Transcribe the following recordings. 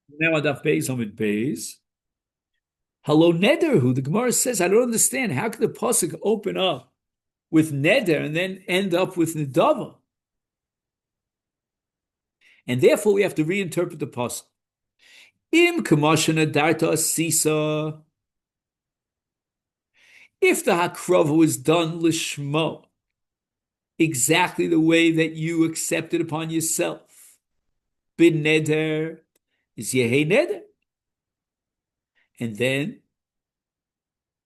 Now Adaf Beis Amid Beis. Hello Neder, who the Gemara says, I don't understand. How could the Pasuk open up with Neder and then end up with Nidava? And therefore we have to reinterpret the Pasuk. Im Kamashana Darta Sisa. If the Hakrava was done Lishmo, exactly the way that you accepted upon yourself, Bin Neder is Yehei Neder. And then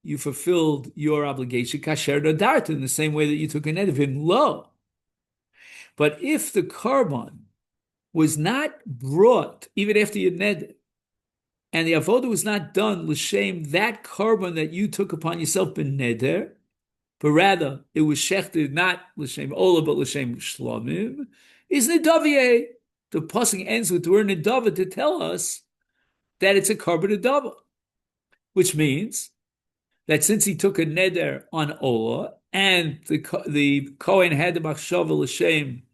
you fulfilled your obligation, kasher nadarta, in the same way that you took a net of him low. But if the carbon was not brought even after you netted, and the avoda was not done l'shem that carbon that you took upon yourself ben neder, but rather it was shechted not l'shem ola but l'shem shlomim, is nedaviyeh. The pasuk ends with the word nedava to tell us that it's a carbon nedava, which means that since he took a neder on Ola and the Kohen had the machshava l'shem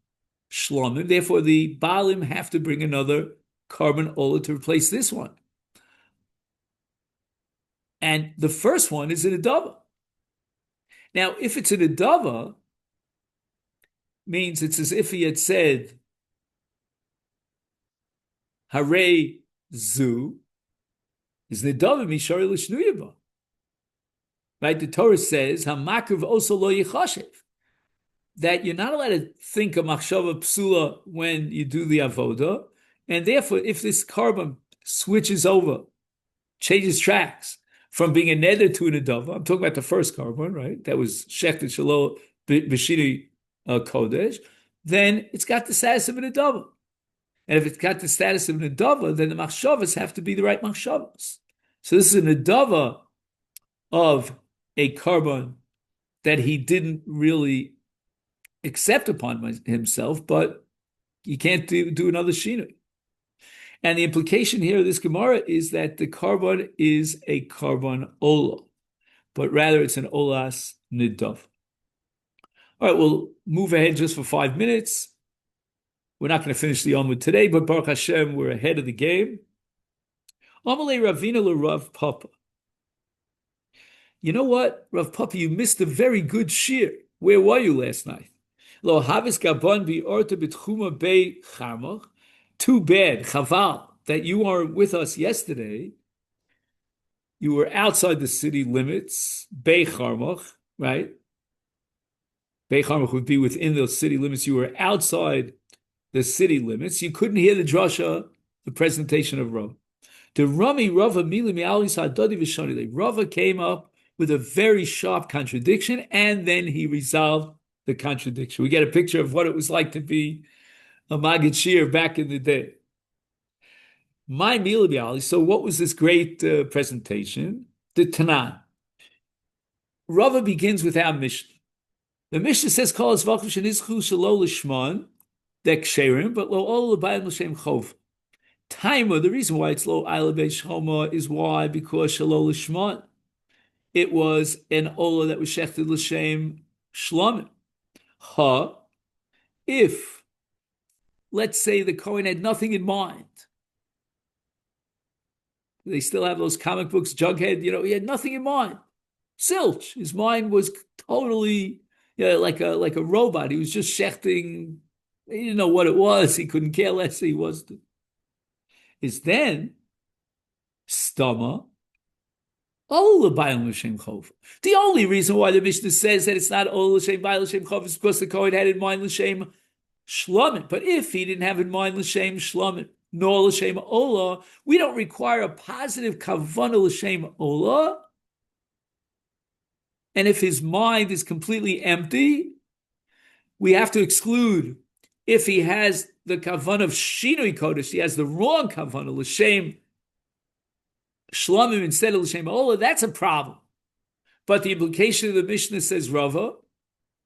shlomim, therefore the Baalim have to bring another carbon Ola to replace this one. And the first one is an Adava. Now, if it's an Adava, means it's as if he had said, Hare Zu is Nedava Mishari Lishnuyaba. Right? The Torah says, Hamakrav also lo yichashev, that you're not allowed to think of machshava psula when you do the avoda, and therefore, if this carbon switches over, changes tracks from being a neder to an adava, I'm talking about the first carbon, right? That was shechted shalo b'shiri kodesh, then it's got the status of an adava. And if it's got the status of an adava, then the machshavas have to be the right machshavas. So this is an adava of a carbon that he didn't really accept upon himself, but you can't do another shinu. And the implication here of this Gemara is that the carbon is a carbon ola, but rather it's an olas nidav. All right, we'll move ahead just for 5 minutes. We're not going to finish the Amud today, but Baruch Hashem, we're ahead of the game. Amalei Ravina Rav Papa. You know what, Rav Papa, you missed a very good shir. Where were you last night? Lo havis gabon bi orta bitchuma bei charmach. Too bad, chaval, that you aren't with us yesterday. You were outside the city limits, bei charmach, right? Bei charmach would be within those city limits. You were outside the city limits. You couldn't hear the drasha, the presentation of Rav. The Rami Rava Mili Mi'alis Hadadi V'Shanile. Rava came up with a very sharp contradiction, and then he resolved the contradiction. We get a picture of what it was like to be a Magid Shir back in the day. My Mili Mi'alis. So what was this great presentation? The Tanan. Rava begins with our Mishnah. The Mishnah says, "Kol Zevachim shenizchu shelo lishman deksherim, but lo ol l'bayim l'shem chov." Timer, the reason why it's lo ayla beishchoma is why, because shelo lishman, it was an ola that was shechted l'shem shlomim. Ha, if, let's say the Kohen had nothing in mind. They still have those comic books, Jughead, he had nothing in mind. Silch, his mind was totally like a robot. He was just shechting. He didn't know what it was. He couldn't care less. He was. Is then stama. The only reason why the Mishnah says that it's not Ol L'Shem Bayil L'Shem Chov is because the Kohen had in mind L'Shem Shlomim. But if he didn't have in mind L'Shem Shlomim, nor L'Shem Ola, we don't require a positive Kavanah L'Shem Ola. And if his mind is completely empty, we have to exclude. If he has the Kavanah of Shinui Kodesh, he has the wrong Kavanah L'Shem Shlomim instead of L'Shem Ola, that's a problem. But the implication of the Mishnah, says Rava,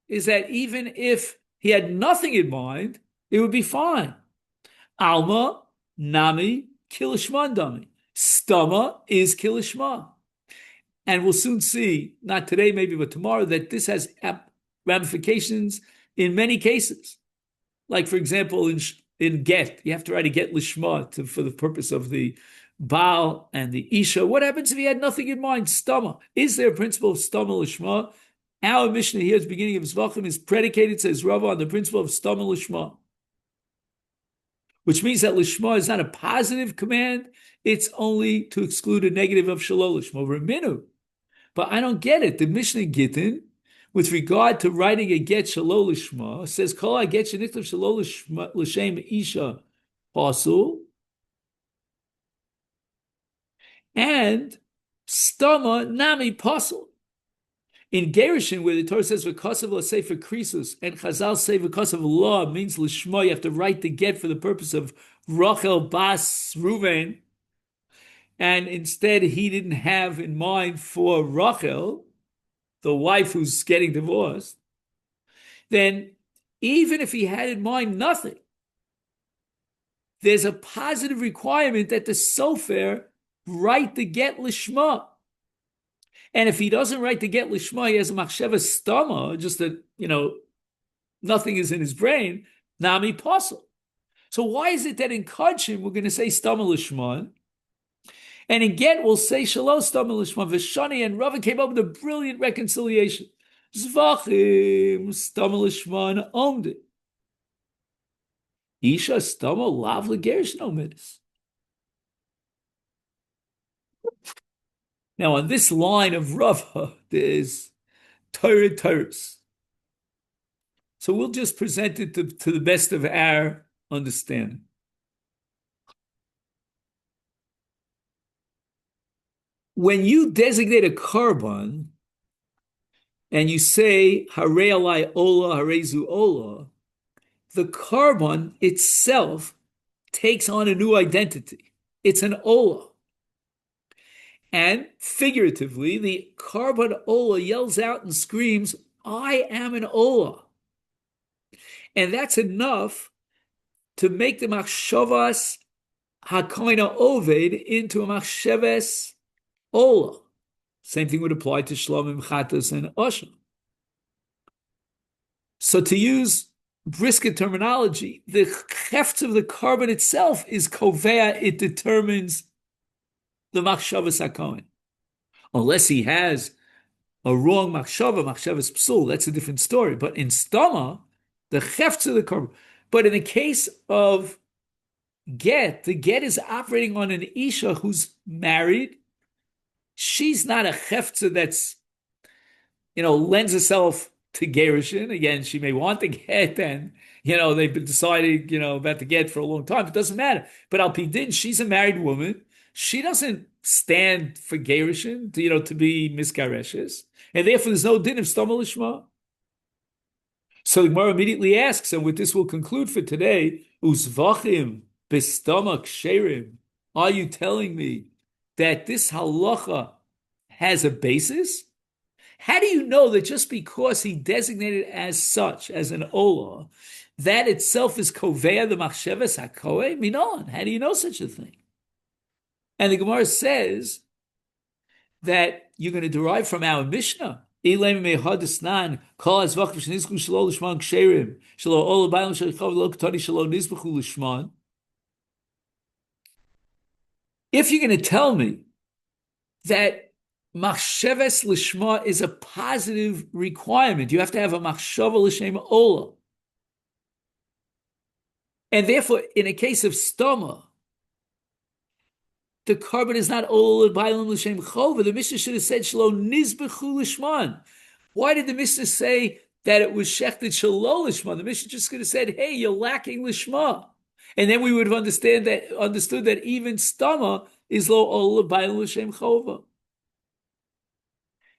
is that even if he had nothing in mind, it would be fine. Alma, Nami, Kilishman Dami. Stama is Kilishma. And we'll soon see, not today maybe, but tomorrow, that this has ramifications in many cases. Like, for example, in get. You have to write a get lishma for the purpose of the Baal and the Isha. What happens if he had nothing in mind? Stama. Is there a principle of stama lishma? Our Mishnah here at the beginning of Zevachim is predicated, says Rava, on the principle of stama lishma, which means that lishma is not a positive command, it's only to exclude a negative of shalol lishma, reminu. But I don't get it. The Mishnah Gittin, with regard to writing a get shalol lishma, says kol I get shenichtav shalol l'shem isha pasul, and stama nami pasul. In Gerushin, where the Torah says v'kosav l'sefer krisus, and Chazal say v'kosav law means lishma, you have to write the get for the purpose of Rachel bas Ruven, and instead he didn't have in mind for Rachel, the wife who's getting divorced, then even if he had in mind nothing, there's a positive requirement that the sofer write the get lishma. And if he doesn't write the get lishma, he has a machsheva stama, just that, nothing is in his brain, nami pasul. So why is it that in Kachim we're going to say stama lishma, and in get we'll say shalo stama lishma? Vishani and Rava came up with a brilliant reconciliation. Zevachim stama lishma owned it. Isha stama lav legerish no midas. Now, on this line of Rava, there's Torahs. So we'll just present it to the best of our understanding. When you designate a korban and you say, Harei alai ola, harezu ola, the korban itself takes on a new identity. It's an ola. And figuratively, the korban ola yells out and screams, I am an ola. And that's enough to make the machshavas hakoina oved into a machsheves ola. Same thing would apply to shlomim, chatas, and osha. So to use brisket terminology, the heft of the korban itself is kovea, it determines the machshavas hakohen. Unless he has a wrong machshavas psul, that's a different story. But in stama, the hefts of the korban. But in the case of get, the get is operating on an isha who's married. She's not a heftza that's, lends herself to gerushin. Again, she may want to get, and they've been deciding, about the get for a long time. It doesn't matter. But al pidin, she's a married woman. She doesn't stand for gerushin, to be misgareshes, and therefore there's no din of stama lishma. So the Gemara immediately asks, and with this we'll conclude for today, Zevachim b'stama ksherim, are you telling me that this halacha has a basis? How do you know that just because he designated as such, as an ola, that itself is kovea the machsheves hakohe? Minon, how do you know such a thing? And the Gemara says that you're going to derive from our Mishnah. If you're going to tell me that machsheves lishma is a positive requirement, you have to have a machshava l'shem ola, and therefore, in a case of stoma, the korban is not ola b'aylam l'shem chova. The Mishnah should have said shelo nizbechu lishman. Why did the Mishnah say that it was shechted shelo lishman? The Mishnah just could have said, "Hey, you're lacking lishma," and then we would have understood that even stama is lo ola b'aylam l'shem chova.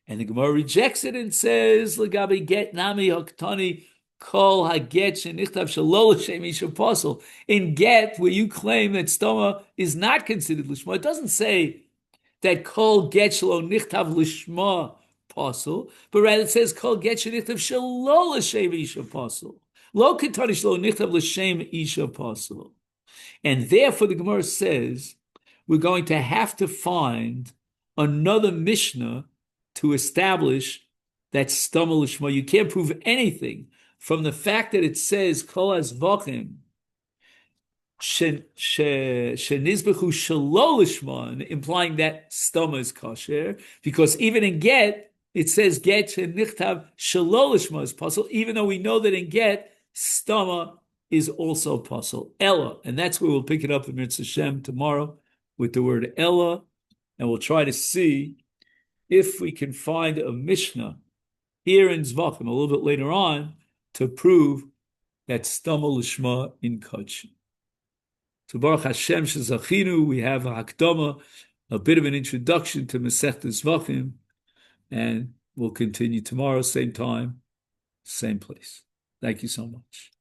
And the Gemara rejects it and says, "L'gabi get nami haktani kol haget shenichtav shelo l'shem isha pasul." In get, where you claim that stoma is not considered lishma, it doesn't say that kol get shelo nichtav lishma pasul, but rather it says kol get shenichtav shelo l'shem isha pasul. Lo ketani shelo nichtav l'shem isha pasul. And therefore, the Gemara says we're going to have to find another Mishnah to establish that stama lishma. You can't prove anything from the fact that it says kol hazvachim Shenizbechu shelo lishma, implying that stoma is kosher, because even in get it says get shenichtav shelo lishma is possible, even though we know that in get stoma is also possible. Ella, and that's where we'll pick it up in Mitzvah Shem tomorrow with the word Ella, and we'll try to see if we can find a Mishnah here in Zevachim a little bit later on to prove that stoma lishma in Kodesh. So Baruch Hashem Shezachinu, we have a Hakdama, a bit of an introduction to Maseches Zevachim, and we'll continue tomorrow, same time, same place. Thank you so much.